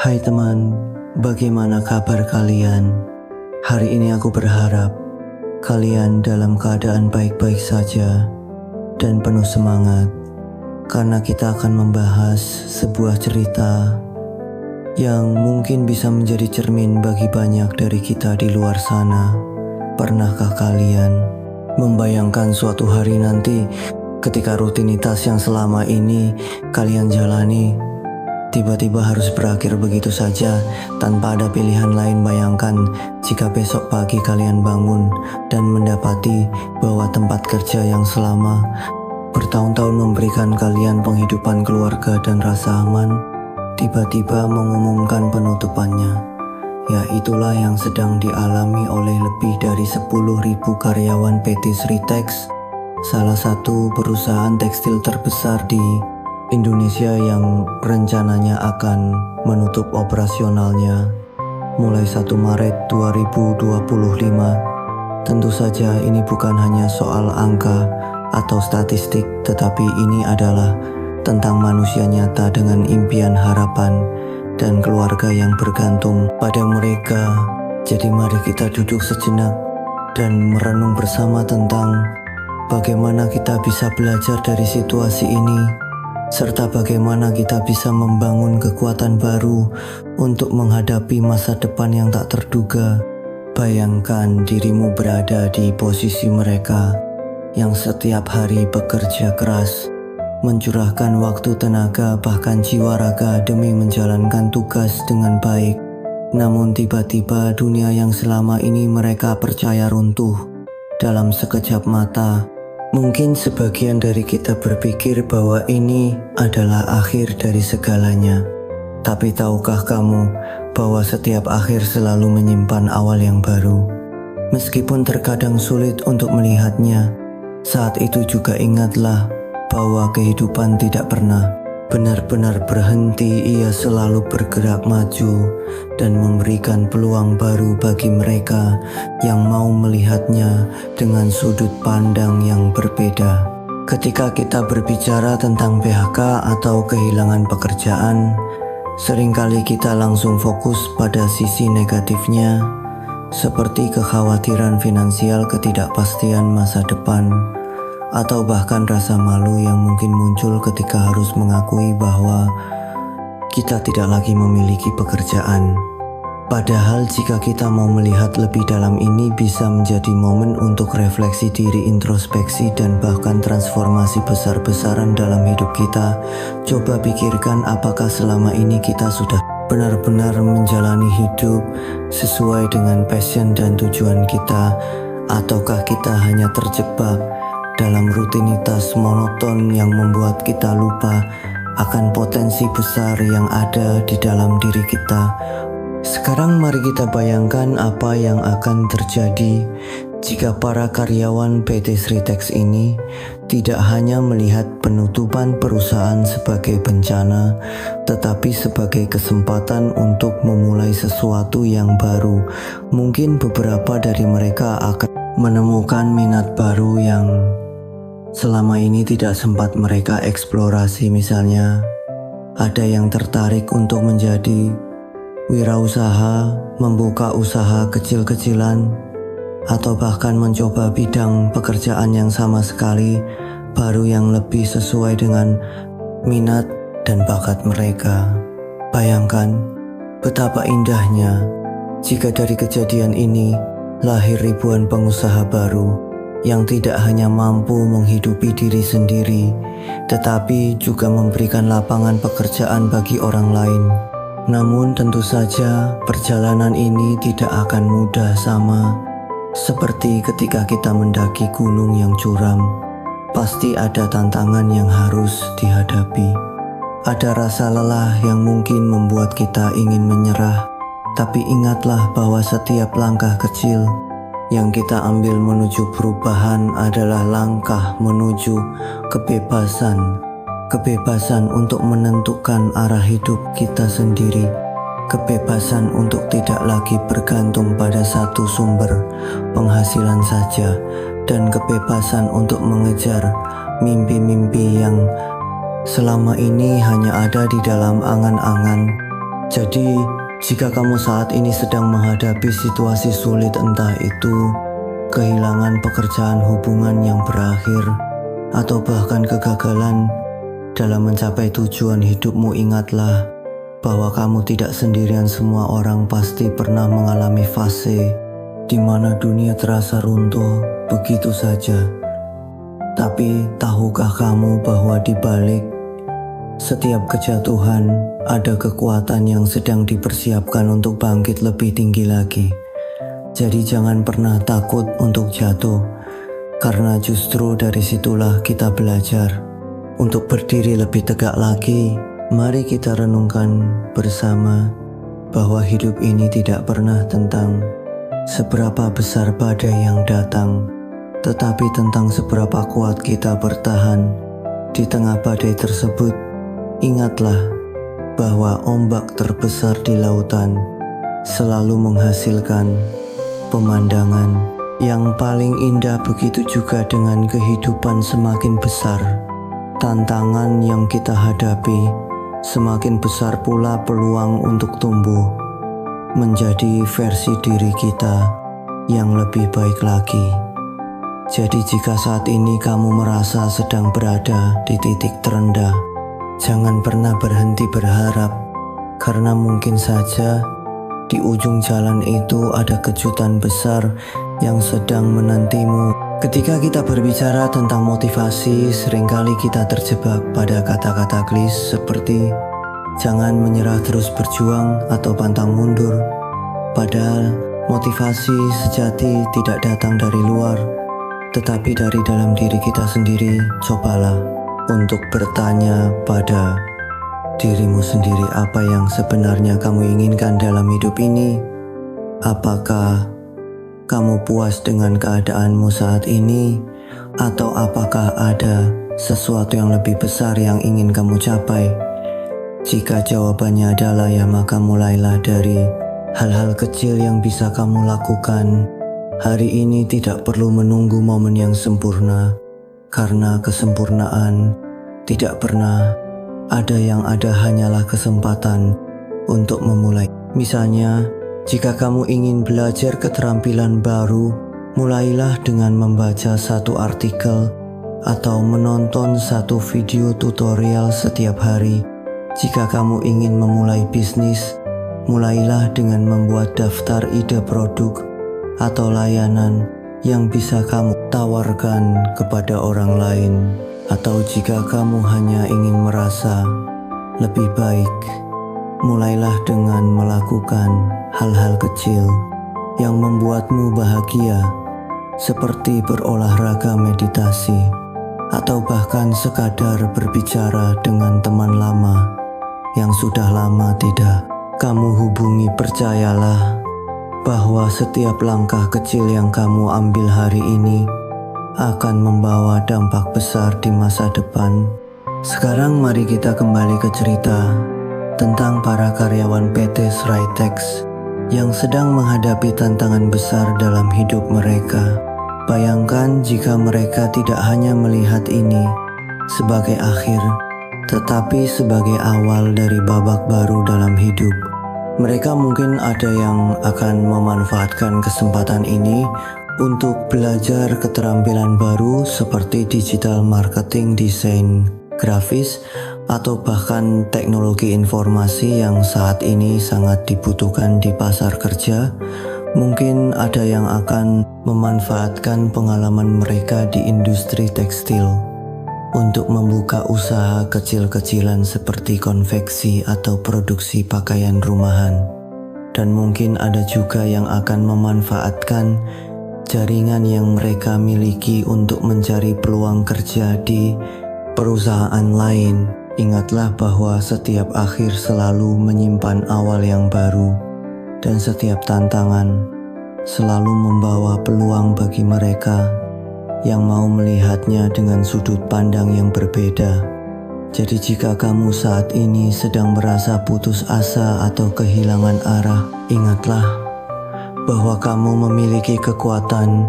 Hai teman, bagaimana kabar kalian? Hari ini aku berharap kalian dalam keadaan baik-baik saja dan penuh semangat, karena kita akan membahas sebuah cerita yang mungkin bisa menjadi cermin bagi banyak dari kita di luar sana. Pernahkah kalian membayangkan suatu hari nanti ketika rutinitas yang selama ini kalian jalani tiba-tiba harus berakhir begitu saja tanpa ada pilihan lain? Bayangkan jika besok pagi kalian bangun dan mendapati bahwa tempat kerja yang selama bertahun-tahun memberikan kalian penghidupan keluarga dan rasa aman tiba-tiba mengumumkan penutupannya. Ya, itulah yang sedang dialami oleh lebih dari 10.000 karyawan PT Sritex, salah satu perusahaan tekstil terbesar di Indonesia yang rencananya akan menutup operasionalnya mulai 1 Maret 2025. Tentu saja ini bukan hanya soal angka atau statistik, tetapi ini adalah tentang manusia nyata dengan impian, harapan, dan keluarga yang bergantung pada mereka. Jadi mari kita duduk sejenak dan merenung bersama tentang bagaimana kita bisa belajar dari situasi ini, serta bagaimana kita bisa membangun kekuatan baru untuk menghadapi masa depan yang tak terduga. Bayangkan dirimu berada di posisi mereka yang setiap hari bekerja keras, mencurahkan waktu, tenaga, bahkan jiwa raga demi menjalankan tugas dengan baik. Namun tiba-tiba dunia yang selama ini mereka percaya runtuh dalam sekejap mata. Mungkin sebagian dari kita berpikir bahwa ini adalah akhir dari segalanya. Tapi tahukah kamu bahwa setiap akhir selalu menyimpan awal yang baru? Meskipun terkadang sulit untuk melihatnya, saat itu juga ingatlah bahwa kehidupan tidak pernah benar-benar berhenti. Ia selalu bergerak maju dan memberikan peluang baru bagi mereka yang mau melihatnya dengan sudut pandang yang berbeda. Ketika kita berbicara tentang PHK atau kehilangan pekerjaan, seringkali kita langsung fokus pada sisi negatifnya, seperti kekhawatiran finansial, ketidakpastian masa depan, atau bahkan rasa malu yang mungkin muncul ketika harus mengakui bahwa kita tidak lagi memiliki pekerjaan. Padahal jika kita mau melihat lebih dalam, ini bisa menjadi momen untuk refleksi diri, introspeksi, dan bahkan transformasi besar-besaran dalam hidup kita. Coba pikirkan, apakah selama ini kita sudah benar-benar menjalani hidup sesuai dengan passion dan tujuan kita, ataukah kita hanya terjebak dalam rutinitas monoton yang membuat kita lupa akan potensi besar yang ada di dalam diri kita? Sekarang mari kita bayangkan apa yang akan terjadi jika para karyawan PT Sritex ini tidak hanya melihat penutupan perusahaan sebagai bencana, tetapi sebagai kesempatan untuk memulai sesuatu yang baru. Mungkin beberapa dari mereka akan menemukan minat baru yang selama ini tidak sempat mereka eksplorasi. Misalnya, ada yang tertarik untuk menjadi wirausaha, membuka usaha kecil-kecilan, atau bahkan mencoba bidang pekerjaan yang sama sekali baru yang lebih sesuai dengan minat dan bakat mereka. Bayangkan betapa indahnya jika dari kejadian ini lahir ribuan pengusaha baru yang tidak hanya mampu menghidupi diri sendiri, tetapi juga memberikan lapangan pekerjaan bagi orang lain. Namun tentu saja perjalanan ini tidak akan mudah, sama seperti ketika kita mendaki gunung yang curam. Pasti ada tantangan yang harus dihadapi. Ada rasa lelah yang mungkin membuat kita ingin menyerah. Tapi ingatlah bahwa setiap langkah kecil yang kita ambil menuju perubahan adalah langkah menuju kebebasan. Kebebasan untuk menentukan arah hidup kita sendiri. Kebebasan untuk tidak lagi bergantung pada satu sumber penghasilan saja. Dan kebebasan untuk mengejar mimpi-mimpi yang selama ini hanya ada di dalam angan-angan Jadi, jika kamu saat ini sedang menghadapi situasi sulit, entah itu kehilangan pekerjaan, hubungan yang berakhir, atau bahkan kegagalan dalam mencapai tujuan hidupmu, ingatlah bahwa kamu tidak sendirian. Semua orang pasti pernah mengalami fase di mana dunia terasa runtuh begitu saja. Tapi tahukah kamu bahwa di balik setiap kejatuhan ada kekuatan yang sedang dipersiapkan untuk bangkit lebih tinggi lagi. Jadi jangan pernah takut untuk jatuh, karena justru dari situlah kita belajar untuk berdiri lebih tegak lagi. Mari kita renungkan bersama bahwa hidup ini tidak pernah tentang seberapa besar badai yang datang, tetapi tentang seberapa kuat kita bertahan di tengah badai tersebut. Ingatlah bahwa ombak terbesar di lautan selalu menghasilkan pemandangan yang paling indah. Begitu juga dengan kehidupan, semakin besar tantangan yang kita hadapi, semakin besar pula peluang untuk tumbuh menjadi versi diri kita yang lebih baik lagi. Jadi jika saat ini kamu merasa sedang berada di titik terendah, jangan pernah berhenti berharap, karena mungkin saja di ujung jalan itu ada kejutan besar yang sedang menantimu. Ketika kita berbicara tentang motivasi, seringkali kita terjebak pada kata-kata klise seperti jangan menyerah, terus berjuang, atau pantang mundur. Padahal motivasi sejati tidak datang dari luar, tetapi dari dalam diri kita sendiri. Cobalah untuk bertanya pada dirimu sendiri, apa yang sebenarnya kamu inginkan dalam hidup ini? Apakah kamu puas dengan keadaanmu saat ini? Atau apakah ada sesuatu yang lebih besar yang ingin kamu capai? Jika jawabannya adalah ya, maka mulailah dari hal-hal kecil yang bisa kamu lakukan hari ini. Tidak perlu menunggu momen yang sempurna, karena kesempurnaan tidak pernah ada. Yang ada hanyalah kesempatan untuk memulai. Misalnya, jika kamu ingin belajar keterampilan baru, mulailah dengan membaca satu artikel atau menonton satu video tutorial setiap hari. Jika kamu ingin memulai bisnis, mulailah dengan membuat daftar ide produk atau layanan yang bisa kamu tawarkan kepada orang lain. Atau jika kamu hanya ingin merasa lebih baik, mulailah dengan melakukan hal-hal kecil yang membuatmu bahagia, seperti berolahraga, meditasi, atau bahkan sekadar berbicara dengan teman lama yang sudah lama tidak kamu hubungi. Percayalah bahwa setiap langkah kecil yang kamu ambil hari ini akan membawa dampak besar di masa depan. Sekarang mari kita kembali ke cerita tentang para karyawan PT Sritex yang sedang menghadapi tantangan besar dalam hidup mereka. Bayangkan jika mereka tidak hanya melihat ini sebagai akhir, tetapi sebagai awal dari babak baru dalam hidup. Mereka mungkin ada yang akan memanfaatkan kesempatan ini untuk belajar keterampilan baru seperti digital marketing, desain grafis, atau bahkan teknologi informasi yang saat ini sangat dibutuhkan di pasar kerja. Mungkin ada yang akan memanfaatkan pengalaman mereka di industri tekstil untuk membuka usaha kecil-kecilan seperti konveksi atau produksi pakaian rumahan. Dan mungkin ada juga yang akan memanfaatkan jaringan yang mereka miliki untuk mencari peluang kerja di perusahaan lain. Ingatlah bahwa setiap akhir selalu menyimpan awal yang baru, dan setiap tantangan selalu membawa peluang bagi mereka yang mau melihatnya dengan sudut pandang yang berbeda. Jadi jika kamu saat ini sedang merasa putus asa atau kehilangan arah, ingatlah bahwa kamu memiliki kekuatan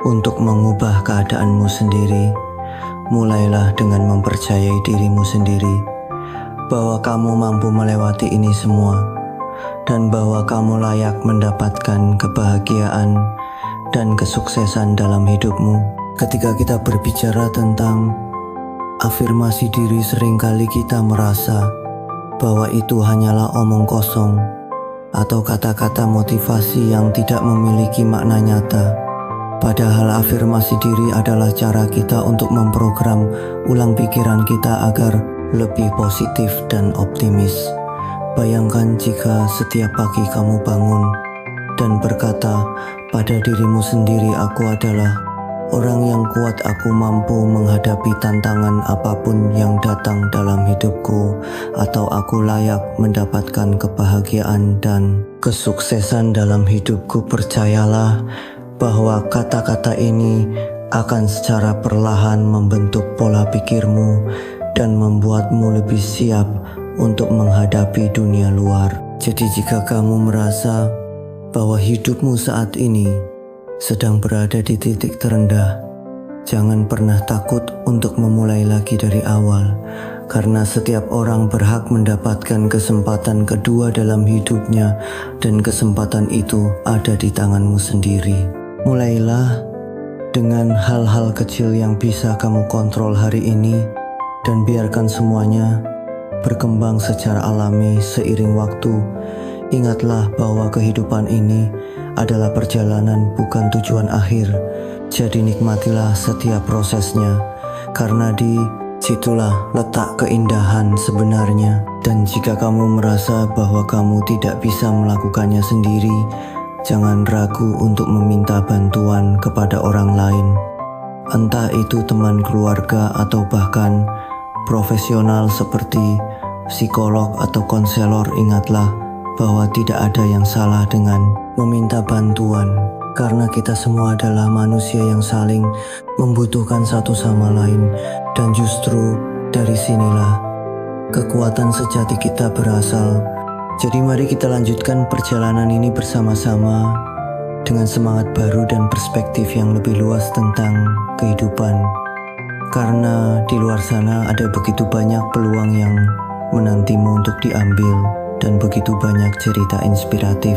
untuk mengubah keadaanmu sendiri. Mulailah dengan mempercayai dirimu sendiri bahwa kamu mampu melewati ini semua. dan bahwa kamu layak mendapatkan kebahagiaan dan kesuksesan dalam hidupmu. Ketika kita berbicara tentang afirmasi diri, seringkali kita merasa bahwa itu hanyalah omong kosong atau kata-kata motivasi yang tidak memiliki makna nyata. Padahal afirmasi diri adalah cara kita untuk memprogram ulang pikiran kita agar lebih positif dan optimis. Bayangkan jika setiap pagi kamu bangun dan berkata pada dirimu sendiri, "Aku adalah orang yang kuat, aku mampu menghadapi tantangan apapun yang datang dalam hidupku," atau "Aku layak mendapatkan kebahagiaan dan kesuksesan dalam hidupku." Percayalah bahwa kata-kata ini akan secara perlahan membentuk pola pikirmu dan membuatmu lebih siap untuk menghadapi dunia luar. Jadi jika kamu merasa bahwa hidupmu saat ini sedang berada di titik terendah, jangan pernah takut untuk memulai lagi dari awal, karena setiap orang berhak mendapatkan kesempatan kedua dalam hidupnya, dan kesempatan itu ada di tanganmu sendiri. Mulailah dengan hal-hal kecil yang bisa kamu kontrol hari ini, dan biarkan semuanya berkembang secara alami seiring waktu. Ingatlah bahwa kehidupan ini adalah perjalanan, bukan tujuan akhir. Jadi nikmatilah setiap prosesnya, karena di situlah letak keindahan sebenarnya. Dan jika kamu merasa bahwa kamu tidak bisa melakukannya sendiri, jangan ragu untuk meminta bantuan kepada orang lain. Entah itu teman, keluarga, atau bahkan profesional seperti psikolog atau konselor. Ingatlah bahwa tidak ada yang salah dengan meminta bantuan, karena kita semua adalah manusia yang saling membutuhkan satu sama lain, dan justru dari sinilah kekuatan sejati kita berasal. Jadi mari kita lanjutkan perjalanan ini bersama-sama dengan semangat baru dan perspektif yang lebih luas tentang kehidupan. Karena di luar sana ada begitu banyak peluang yang menantimu untuk diambil, dan begitu banyak cerita inspiratif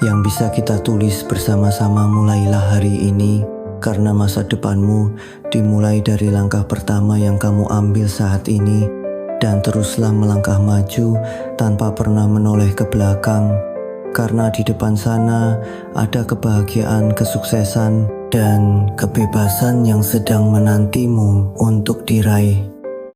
yang bisa kita tulis bersama-sama. Mulailah hari ini, karena masa depanmu dimulai dari langkah pertama yang kamu ambil saat ini, dan teruslah melangkah maju tanpa pernah menoleh ke belakang, karena di depan sana ada kebahagiaan, kesuksesan, dan kebebasan yang sedang menantimu untuk diraih.